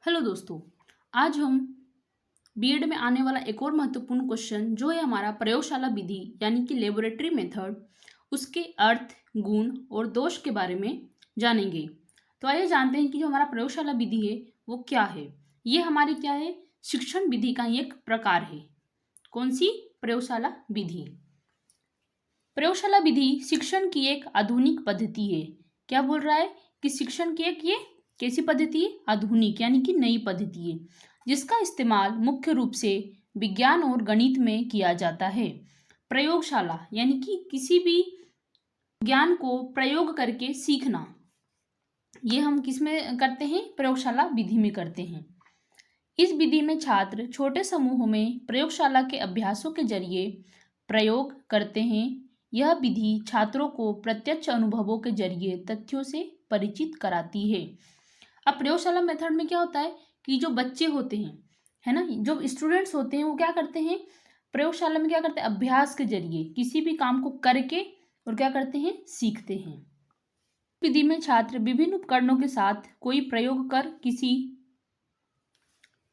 Hello दोस्तों। आज हम बीएड में आने वाला एक और महत्वपूर्ण क्वेश्चन जो है हमारा प्रयोगशाला विधि यानी कि लेबोरेटरी मेथड, उसके अर्थ, गुण और दोष के बारे में जानेंगे। तो आइए जानते हैं कि जो हमारा प्रयोगशाला विधि है वो क्या है। ये हमारी क्या है, शिक्षण विधि का ही एक प्रकार है। कौन सी? प्रयोगशाला विधि। प्रयोगशाला विधि शिक्षण की एक आधुनिक पद्धति है। क्या बोल रहा है कि शिक्षण की एक ये कैसी पद्धति है? आधुनिक यानी कि नई पद्धति है, जिसका इस्तेमाल मुख्य रूप से विज्ञान और गणित में किया जाता है। प्रयोगशाला यानी कि किसी भी ज्ञान को प्रयोग करके सीखना, ये हम किस में करते हैं? प्रयोगशाला विधि में करते हैं। इस विधि में छात्र छोटे समूहों में प्रयोगशाला के अभ्यासों के जरिए प्रयोग करते हैं। यह विधि छात्रों को प्रत्यक्ष अनुभवों के जरिए तथ्यों से परिचित कराती है। अब प्रयोगशाला मेथड में क्या होता है कि जो बच्चे होते हैं, है ना, जो स्टूडेंट्स होते हैं, वो क्या करते हैं? प्रयोगशाला में क्या करते हैं? अभ्यास के जरिए किसी भी काम को करके और क्या करते हैं? सीखते हैं। विधि में छात्र विभिन्न उपकरणों के साथ कोई प्रयोग कर किसी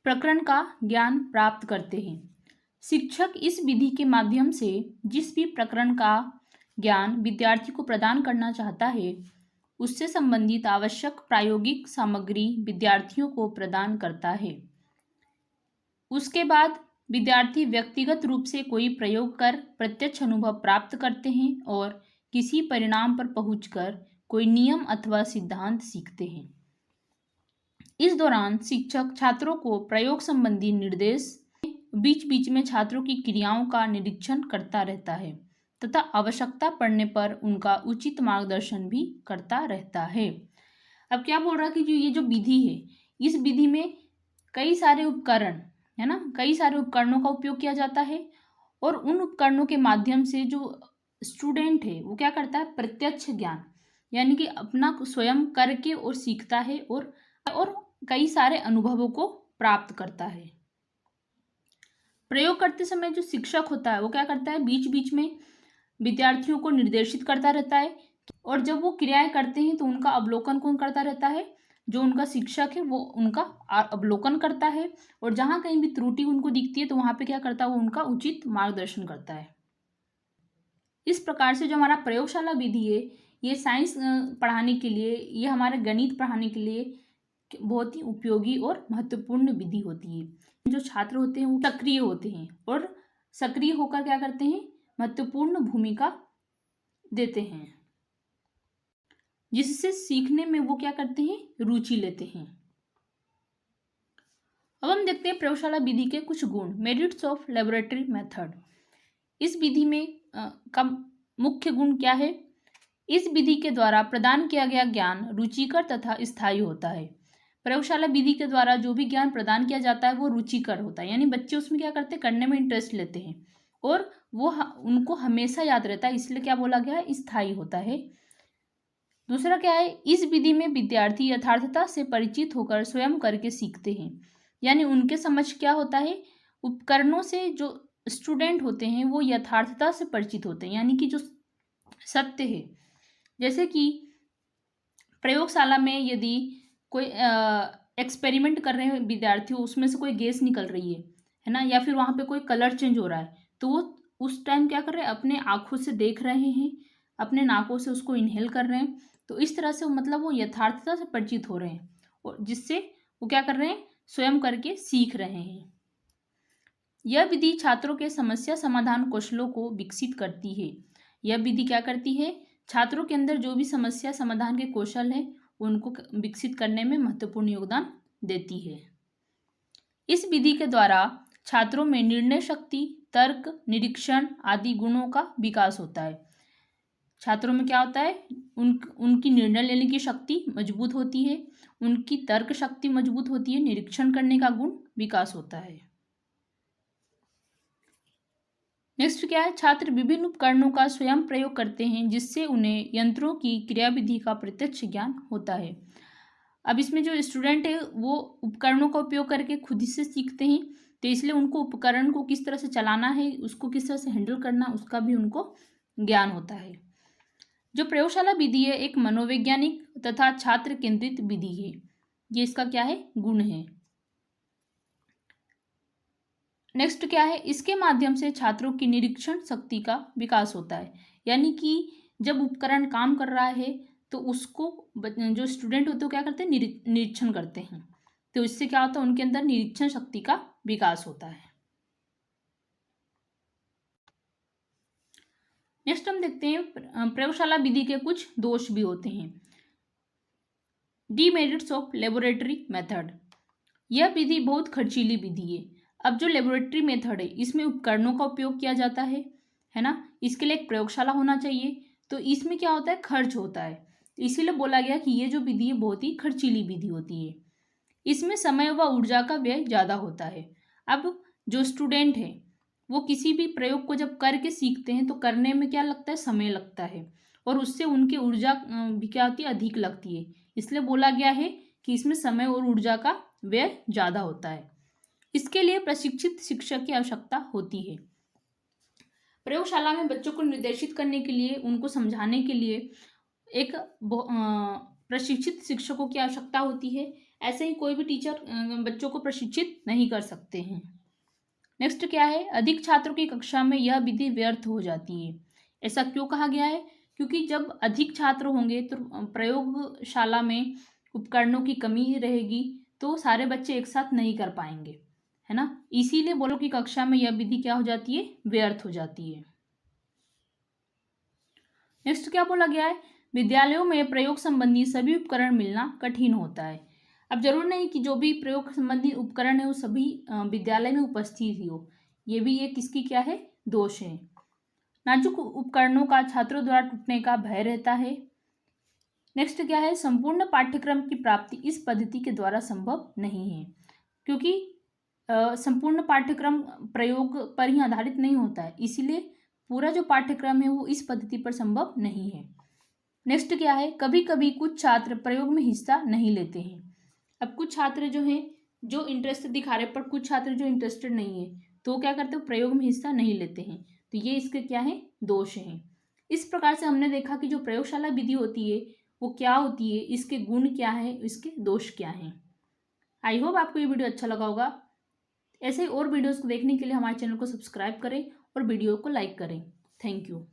प्रकरण का ज्ञान प्राप्त करते हैं। शिक्षक इस विधि के माध्यम से जिस भी प्रकरण का ज्ञान विद्यार्थी को प्रदान करना चाहता है, उससे संबंधित आवश्यक प्रायोगिक सामग्री विद्यार्थियों को प्रदान करता है। उसके बाद विद्यार्थी व्यक्तिगत रूप से कोई प्रयोग कर प्रत्यक्ष अनुभव प्राप्त करते हैं और किसी परिणाम पर पहुंचकर कोई नियम अथवा सिद्धांत सीखते हैं। इस दौरान शिक्षक छात्रों को प्रयोग संबंधी निर्देश, बीच बीच में छात्रों की क्रियाओं का निरीक्षण करता रहता है तथा आवश्यकता पड़ने पर उनका उचित मार्गदर्शन भी करता रहता है। अब क्या बोल रहा है कि जो ये जो विधि है, इस विधि में कई सारे उपकरण, है ना, कई सारे उपकरणों का उपयोग किया जाता है और उन उपकरणों के माध्यम से जो स्टूडेंट है वो क्या करता है? प्रत्यक्ष ज्ञान यानी कि अपना स्वयं करके और सीखता है और कई सारे अनुभवों को प्राप्त करता है। प्रयोग करते समय जो शिक्षक होता है वो क्या करता है? बीच बीच में विद्यार्थियों को निर्देशित करता रहता है और जब वो क्रियाएं करते हैं तो उनका अवलोकन कौन करता रहता है? जो उनका शिक्षक है वो उनका अवलोकन करता है और जहां कहीं भी त्रुटि उनको दिखती है तो वहां पे क्या करता है? वो उनका उचित मार्गदर्शन करता है। इस प्रकार से जो हमारा प्रयोगशाला विधि है, ये साइंस पढ़ाने के लिए, ये हमारे गणित पढ़ाने के लिए बहुत ही उपयोगी और महत्वपूर्ण विधि होती है। जो छात्र होते हैं वो सक्रिय होते हैं और सक्रिय होकर क्या करते हैं? महत्वपूर्ण भूमिका देते हैं, जिससे सीखने में वो क्या करते हैं? रुचि लेते हैं। अब हम देखते हैं प्रयोगशाला विधि के कुछ गुण, मेरिट्स ऑफ लेबोरेटरी मेथड। इस विधि में का मुख्य गुण क्या है? इस विधि के द्वारा प्रदान किया गया ज्ञान रुचिकर तथा स्थायी होता है। प्रयोगशाला विधि के द्वारा जो भी ज्ञान प्रदान किया जाता है वो रुचिकर होता है, यानी बच्चे उसमें क्या करते हैं? करने में इंटरेस्ट लेते हैं और वो उनको हमेशा याद रहता है, इसलिए क्या बोला गया है? स्थायी होता है। दूसरा क्या है? इस विधि में विद्यार्थी यथार्थता से परिचित होकर स्वयं करके सीखते हैं, यानी उनके समझ क्या होता है? उपकरणों से जो स्टूडेंट होते हैं वो यथार्थता से परिचित होते हैं, यानी कि जो सत्य है, जैसे कि प्रयोगशाला में यदि कोई एक्सपेरिमेंट कर रहे हैं विद्यार्थी, उसमें से कोई गैस निकल रही है ना, या फिर वहाँ पे कोई कलर चेंज हो रहा है, तो वो उस टाइम क्या कर रहे हैं? अपने आँखों से देख रहे हैं, अपने नाकों से उसको इनहेल कर रहे हैं। तो इस तरह से मतलब वो यथार्थता से परिचित हो रहे हैं और जिससे वो क्या कर रहे हैं? स्वयं करके सीख रहे हैं। यह विधि छात्रों के समस्या समाधान कौशलों को विकसित करती है। यह विधि क्या करती है? छात्रों के अंदर जो भी समस्या समाधान के कौशल है उनको विकसित करने में महत्वपूर्ण योगदान देती है। इस विधि के द्वारा छात्रों में निर्णय शक्ति, तर्क, निरीक्षण आदि गुणों का विकास होता है। छात्रों में क्या होता है? उनकी निर्णय लेने की शक्ति मजबूत होती है, उनकी तर्क शक्ति मजबूत होती है, निरीक्षण करने का गुण विकास होता है। नेक्स्ट क्या है? छात्र विभिन्न उपकरणों का स्वयं प्रयोग करते हैं, जिससे उन्हें यंत्रों की क्रियाविधि का प्रत्यक्ष ज्ञान होता है। अब इसमें जो स्टूडेंट है वो उपकरणों का उपयोग करके खुद ही से सीखते हैं, तो इसलिए उनको उपकरण को किस तरह से चलाना है, उसको किस तरह से हैंडल करना, उसका भी उनको ज्ञान होता है। जो प्रयोगशाला विधि है एक मनोवैज्ञानिक तथा छात्र केंद्रित विधि है। ये इसका क्या है? गुण है। नेक्स्ट क्या है, इसके माध्यम से छात्रों की निरीक्षण शक्ति का विकास होता है। यानी कि जब उपकरण काम कर रहा है तो उसको जो स्टूडेंट होते हैं क्या करते हैं, निरीक्षण करते हैं। तो इससे क्या होता है, उनके अंदर निरीक्षण शक्ति का विकास होता है। नेक्स्ट हम देखते हैं प्रयोगशाला विधि के कुछ दोष भी होते हैं। Demerits of laboratory method. यह विधि बहुत खर्चीली विधि है। अब जो लेबोरेटरी मेथड है इसमें उपकरणों का उपयोग किया जाता है ना, इसके लिए एक प्रयोगशाला होना चाहिए, तो इसमें क्या होता है, खर्च होता है। इसीलिए बोला गया कि ये जो विधि है बहुत ही खर्चीली विधि होती है। इसमें समय व ऊर्जा का व्यय ज़्यादा होता है। अब जो स्टूडेंट है वो किसी भी प्रयोग को जब करके सीखते हैं तो करने में क्या लगता है, समय लगता है, और उससे उनकी ऊर्जा भी क्या होती है, अधिक लगती है। इसलिए बोला गया है कि इसमें समय और ऊर्जा का व्यय ज़्यादा होता है। इसके लिए प्रशिक्षित शिक्षक की आवश्यकता होती है। प्रयोगशाला में बच्चों को निर्देशित करने के लिए, उनको समझाने के लिए एक प्रशिक्षित शिक्षकों की आवश्यकता होती है। ऐसे ही कोई भी टीचर बच्चों को प्रशिक्षित नहीं कर सकते हैं। नेक्स्ट क्या है, अधिक छात्रों की कक्षा में यह विधि व्यर्थ हो जाती है। ऐसा क्यों कहा गया है, क्योंकि जब अधिक छात्र होंगे तो प्रयोगशाला में उपकरणों की कमी रहेगी, तो सारे बच्चे एक साथ नहीं कर पाएंगे, है ना। इसीलिए बोलो कि कक्षा में यह विधि क्या हो जाती है, व्यर्थ हो जाती है। नेक्स्ट क्या बोला गया है, विद्यालयों में प्रयोग संबंधी सभी उपकरण मिलना कठिन होता है। अब जरूर नहीं कि जो भी प्रयोग संबंधी उपकरण है वो सभी विद्यालय में उपस्थित ही हो, ये भी ये किसकी क्या है, दोष है। नाजुक उपकरणों का छात्रों द्वारा टूटने का भय रहता है। नेक्स्ट क्या है, संपूर्ण पाठ्यक्रम की प्राप्ति इस पद्धति के द्वारा संभव नहीं है, क्योंकि संपूर्ण पाठ्यक्रम प्रयोग पर ही आधारित नहीं होता है, इसीलिए पूरा जो पाठ्यक्रम है वो इस पद्धति पर संभव नहीं है। नेक्स्ट क्या है, कभी कभी कुछ छात्र प्रयोग में हिस्सा नहीं लेते हैं। अब कुछ छात्र जो हैं जो इंटरेस्ट दिखा रहे पर कुछ छात्र जो इंटरेस्टेड नहीं है तो वो क्या करते हैं, प्रयोग में हिस्सा नहीं लेते हैं। तो ये इसके क्या है, दोष हैं। इस प्रकार से हमने देखा कि जो प्रयोगशाला विधि होती है वो क्या होती है, इसके गुण क्या है, इसके दोष क्या हैं। आई होप आपको ये वीडियो अच्छा लगा होगा। ऐसे और वीडियोस को देखने के लिए हमारे चैनल को सब्सक्राइब करें और वीडियो को लाइक करें। Thank you.